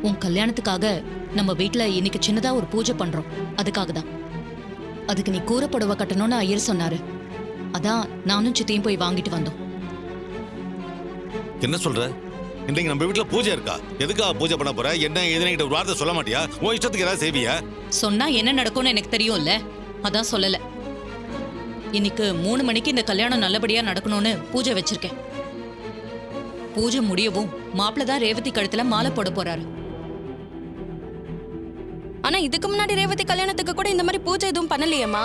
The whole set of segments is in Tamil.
உன் கல்யாணத்துக்காக நம்ம வீட்ல இன்னைக்கு சின்னதா ஒரு பூஜை பண்றோம். அதுக்காக தான். அதுக்கு நீ கூரை புடவை கட்டணும்னு ஐயர் சொன்னாரு. அதான் நானும் சித்தியும் போய் வாங்கிட்டு வந்தோம். என்ன சொல்ற? இன்னைக்கு நம்ம வீட்டுல பூஜை இருக்கா? எதுக்காக பூஜை பண்ண போற? என்ன எதுன்னு ஒரு வார்த்தை சொல்ல மாட்டியா? உன் இஷ்டத்துக்கு ஏதாவது செய்வியா? சொன்னா என்ன நடக்கும்னு எனக்கு தெரியும்ல, அதான் சொல்லல. இன்னைக்கு 3 மணிக்கு இந்த கல்யாணம் நல்லபடியா நடக்கணும்னு பூஜை வச்சிருக்கேன். பூஜை முடியவும் மாப்பிள்ள தான் ரேவதி கழுத்துல மாலை போட போறாரு. ஆனா இதுக்கு முன்னாடி ரேவதி கல்யாணத்துக்கு கூட இந்த மாதிரி பூஜை எதுவும் பண்ணலையேம்மா.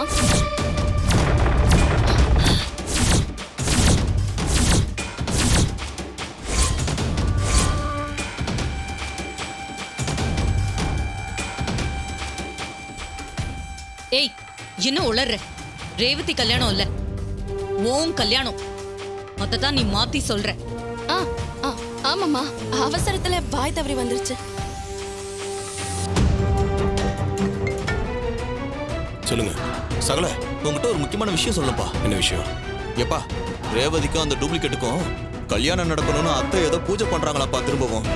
ஏய், என்ன உளர்ற? ரேவதி கல்யாணம் இல்ல, ஓம் கல்யாணம். அததான் நீ மாத்தி சொல்ற. ஆமாம்மா, அவசரத்துல வாய் தவறி வந்துருச்சு. சொல்லுங்க. சகல, உங்ககிட்ட ஒரு முக்கியமான விஷயம் சொல்லப்பா. என்ன விஷயம்? எப்பா, ரேவதிக்கும் அந்த டூப்ளிகேட்டுக்கும் கல்யாணம் நடக்கணும்னு அத்தை ஏதோ பூஜை பண்றாங்களாப்பா திரும்பவும்.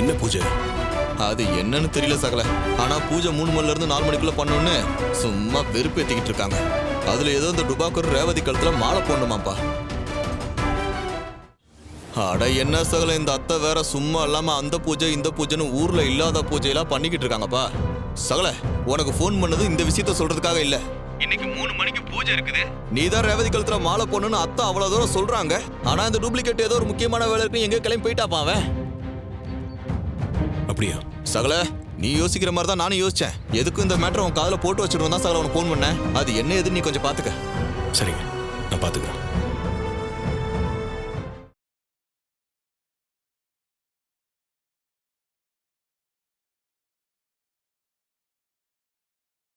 என்ன பூஜை? அது என்னன்னு தெரியல சகல. ஆனா பூஜை 3 மணில இருந்து 4 மணிக்குள்ள பண்ணணும்னு சும்மா வெறுப்பேத்திக்கிட்டு இருக்காங்க. அதுல ஏதோ இந்த டுபாக்கூர் ரேவதி கழுத்துல மாலை போடணுமாப்பா. அட என்ன சகல, இந்த அத்தை வேற சும்மா இல்லாம அந்த பூஜை இந்த பூஜைன்னு ஊர்ல இல்லாத பூஜையெல்லாம் பண்ணிக்கிட்டு இருக்காங்கப்பா. சகல, உனக்கு போன் பண்ணது இந்த விஷயத்த சொல்றதுக்காக இல்ல. இன்னைக்கு 3 மணிக்கு பூஜை இருக்குது. நீதான் ரேவதி கழுத்துல மாலை போடணும்னு அத்தை அவ்வளவு தூரம் சொல்றாங்க. ஆனா இந்த டூப்ளிகேட் ஏதோ ஒரு முக்கியமான வேலை இருக்கு, எங்க கிளம்பி போயிட்டாப்பா அவன். அப்படியா? சகல, நீ யோசிக்கிற மாதிரி தான் நானும் யோசிச்சேன். எதுக்கும் இந்த மேட்டர் உன் காதுல போட்டு வச்சிருந்தா சகல உனக்கு போன் பண்ணேன். அது என்ன எதுன்னு நீ கொஞ்சம் பாத்துக்க. சரிங்க, நான் பாத்துக்கிறேன்.